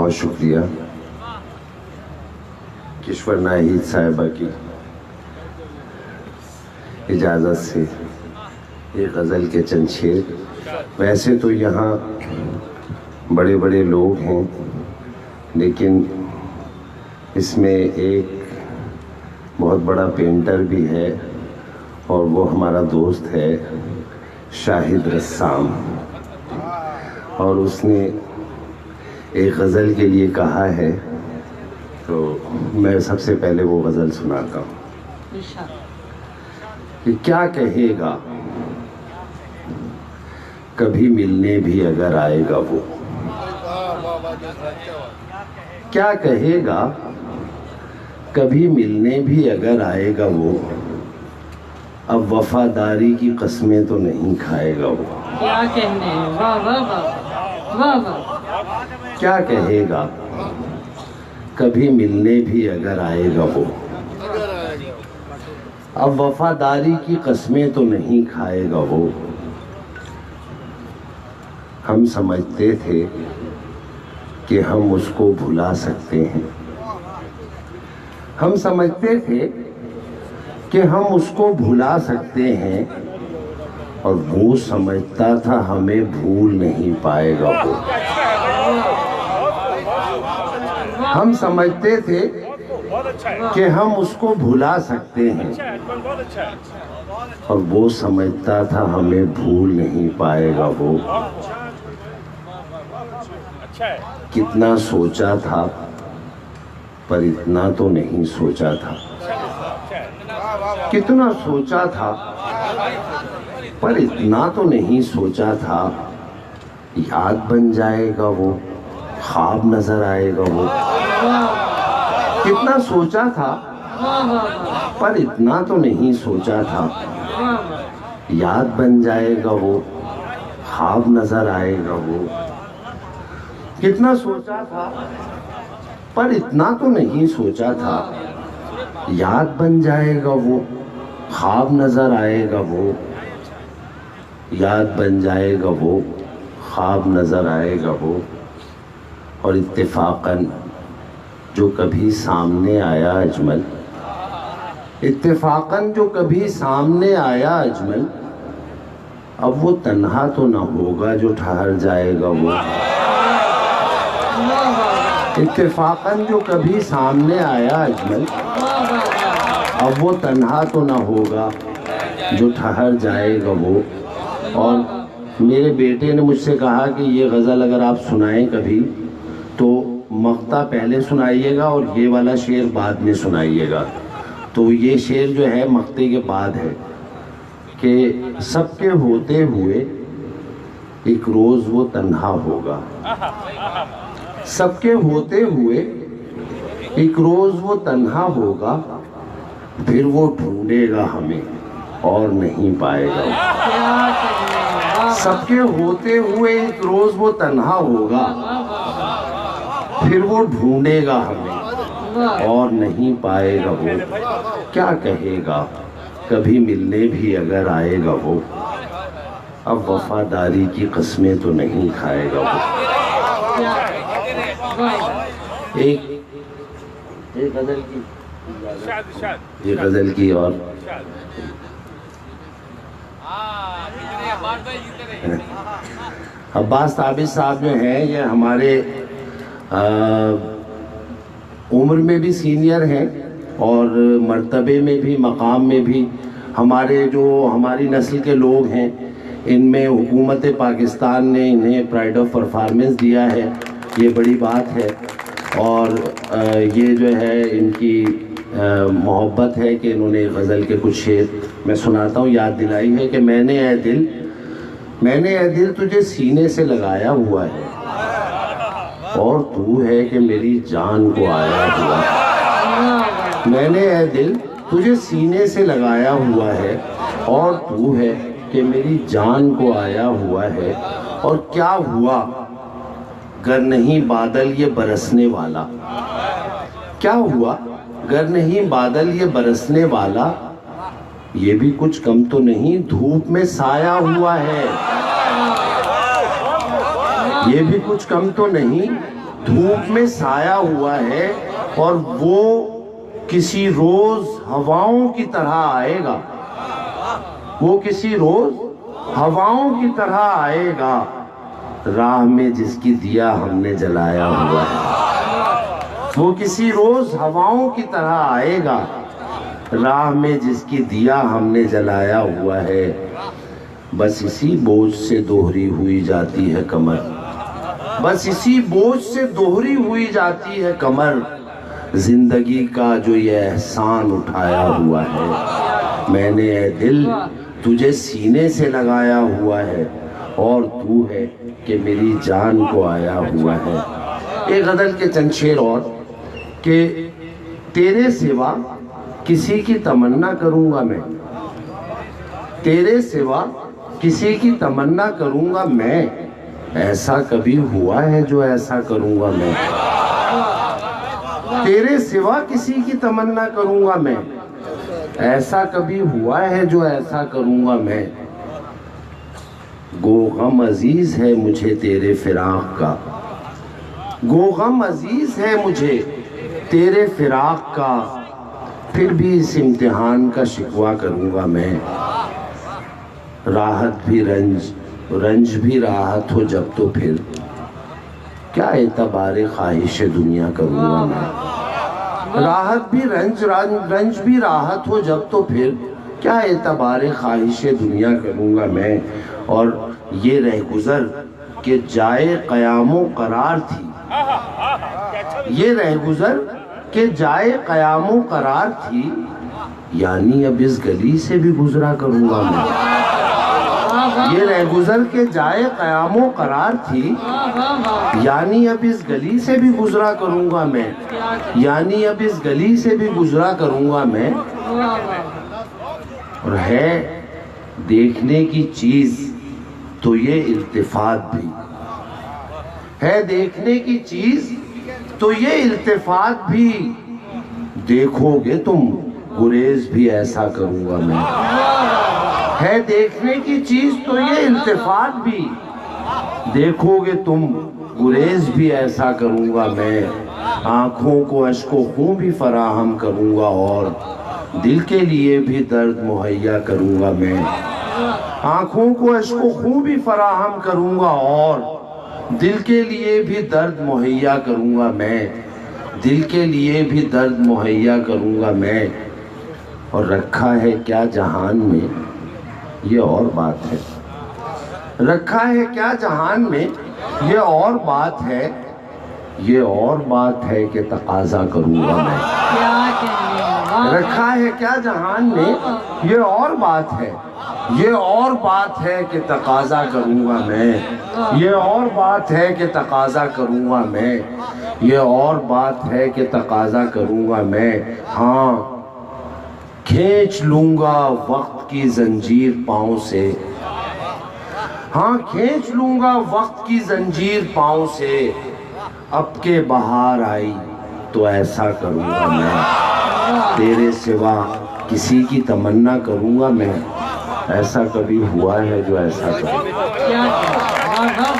بہت شکریہ کشور ناہید صاحبہ کی اجازت سے یہ غزل کے چند شعر. ویسے تو یہاں بڑے بڑے لوگ ہیں لیکن اس میں ایک بہت بڑا پینٹر بھی ہے اور وہ ہمارا دوست ہے شاہد رسام, اور اس نے ایک غزل کے لیے کہا ہے تو میں سب سے پہلے وہ غزل سناتا ہوں کہ کیا کہے گا کبھی ملنے بھی اگر آئے گا وہ, کیا کہے گا کبھی ملنے بھی اگر آئے گا وہ, اب وفاداری کی قسمیں تو نہیں کھائے گا وہ. کیا کہنے, واہ واہ واہ واہ واہ. کیا کہے گا کبھی ملنے بھی اگر آئے گا وہ, اب وفاداری کی قسمیں تو نہیں کھائے گا وہ. ہم سمجھتے تھے کہ ہم اس کو بھلا سکتے ہیں, ہم سمجھتے تھے کہ ہم اس کو بھلا سکتے ہیں, اور وہ سمجھتا تھا ہمیں بھول نہیں پائے گا وہ. ہم سمجھتے تھے کہ ہم اس کو بھلا سکتے ہیں, اور وہ سمجھتا تھا ہمیں بھول نہیں پائے گا وہ. کتنا سوچا تھا پر اتنا تو نہیں سوچا تھا, کتنا سوچا تھا پر اتنا تو نہیں سوچا تھا. یاد بن جائے گا وہ, خواب نظر آئے گا وہ. کتنا سوچا تھا پر اتنا تو نہیں سوچا تھا. یاد بن جائے گا وہ, خواب نظر آئے گا وہ. کتنا سوچا تھا پر اتنا تو نہیں سوچا تھا. یاد بن جائے گا وہ, خواب نظر آئے گا وہ. یاد بن جائے گا وہ, خواب نظر آئے گا وہ. اور اتفاقاً جو کبھی سامنے آیا اجمل, اتفاقاً جو کبھی سامنے آیا اجمل, اب وہ تنہا تو نہ ہوگا جو ٹھہر جائے گا وہ. اتفاقاً جو کبھی سامنے آیا اجمل, اب وہ تنہا تو نہ ہوگا جو ٹھہر جائے گا وہ. اور میرے بیٹے نے مجھ سے کہا کہ یہ غزل اگر آپ سنائیں کبھی تو مقطع پہلے سنائیے گا اور یہ والا شعر بعد میں سنائیے گا. تو یہ شعر جو ہے مقطع کے بعد ہے کہ سب کے ہوتے ہوئے ایک روز وہ تنہا ہوگا, سب کے ہوتے ہوئے ایک روز وہ تنہا ہوگا, پھر وہ ڈھونڈے گا ہمیں اور نہیں پائے گا. سب کے ہوتے ہوئے ایک روز وہ تنہا ہوگا, پھر وہ ڈھونڈے گا ہمیں اور نہیں پائے گا وہ. کیا کہے گا کبھی ملنے بھی اگر آئے گا وہ, اب وفاداری کی قسمیں تو نہیں کھائے گا وہ. ایک غزل کی, یہ غزل کی. اور عباس ثابت صاحب جو ہیں یہ ہمارے عمر میں بھی سینئر ہیں اور مرتبے میں بھی, مقام میں بھی. ہمارے جو ہماری نسل کے لوگ ہیں ان میں حکومت پاکستان نے انہیں پرائڈ آف پرفارمنس دیا ہے, یہ بڑی بات ہے. اور یہ جو ہے ان کی محبت ہے کہ انہوں نے غزل کے کچھ شعر میں سناتا ہوں. یاد دلائی ہے کہ میں نے اے دل تجھے سینے سے لگایا ہوا ہے, اور تو ہے کہ میری جان کو آیا ہوا ہے. میں نے اے دل تجھے سینے سے لگایا ہوا ہے, اور تو ہے کہ میری جان کو آیا ہوا ہے. اور کیا ہوا گر نہیں بادل یہ برسنے والا, کیا ہوا گر نہیں بادل یہ برسنے والا, یہ بھی کچھ کم تو نہیں دھوپ میں سایہ ہوا ہے. یہ بھی کچھ کم تو نہیں دھوپ میں سایہ ہوا ہے اور وہ کسی روز ہواؤں کی طرح آئے گا، وہ کسی روز ہواؤں کی طرح آئے گا، راہ میں جس کی دیا ہم نے جلایا ہوا ہے، وہ کسی روز ہواؤں کی طرح آئے گا، راہ میں جس کی دیا ہم نے جلایا ہوا ہے، بس اسی بوجھ سے دوہری ہوئی جاتی ہے کمر، بس اسی بوجھ سے دوہری ہوئی جاتی ہے کمر، زندگی کا جو یہ احسان اٹھایا ہوا ہے، میں نے اے دل تجھے سینے سے لگایا ہوا ہے اور تو ہے کہ میری جان کو آیا ہوا ہے۔ ایک غزل کے چند شعر اور کہ تیرے سوا کسی کی تمنا کروں گا میں، تیرے سوا کسی کی تمنا کروں گا میں، ایسا کبھی ہوا ہے جو ایسا کروں گا میں، تیرے سوا کسی کی تمنا کروں گا میں، ایسا کبھی ہوا ہے جو ایسا کروں گا میں، گو غم عزیز ہے مجھے تیرے فراق کا، گو غم عزیز ہے مجھے تیرے فراق کا، پھر بھی اس امتحان کا شکوہ کروں گا میں، راحت بھی رنج، رنج بھی راحت ہو جب تو پھر کیا اعتبار خواہش دنیا کروں گا میں، راحت بھی رنج، رنج بھی راحت ہو جب تو پھر کیا اعتبار خواہش دنیا کروں گا میں، اور یہ رہ گزر کہ جائے قیام و قرار تھی، یہ رہ گزر کہ جائے قیام و قرار تھی، یعنی اب اس گلی سے بھی گزرا کروں گا میں، یہ رہ گزر کے جائے قیام و قرار تھی، یعنی اب اس گلی سے بھی گزرا کروں گا میں، یعنی اب اس گلی سے بھی گزرا کروں گا میں، اور ہے دیکھنے کی چیز تو یہ التفات بھی ہے، دیکھنے کی چیز تو یہ التفات بھی، دیکھو گے تم گریز بھی ایسا کروں گا میں، ہے دیکھنے کی چیز تو یہ التفات بھی، دیکھو گے تم گریز بھی ایسا کروں گا میں، آنکھوں کو اشک و خون بھی فراہم کروں گا اور دل کے لیے بھی درد مہیا کروں گا میں، آنکھوں کو اشک و خون بھی فراہم کروں گا اور دل کے لیے بھی درد مہیا کروں گا میں، دل کے لیے بھی درد مہیا کروں گا میں، اور رکھا ہے کیا جہان میں یہ اور بات ہے، رکھا ہے کیا جہان میں یہ اور بات ہے، یہ اور بات ہے کہ تقاضا کروں گا میں، رکھا ہے کیا جہان میں یہ اور بات ہے، یہ اور بات ہے کہ تقاضا کروں گا میں، یہ اور بات ہے کہ تقاضا کروں گا میں، یہ اور بات ہے کہ تقاضا کروں گا میں، ہاں کھینچ لوں گا وقت کی زنجیر پاؤں سے، ہاں کھینچ لوں گا وقت کی زنجیر پاؤں سے، اب کے بہار آئی تو ایسا کروں گا میں، تیرے سوا کسی کی تمنا کروں گا میں، ایسا کبھی ہوا ہے جو ایسا کروں گا۔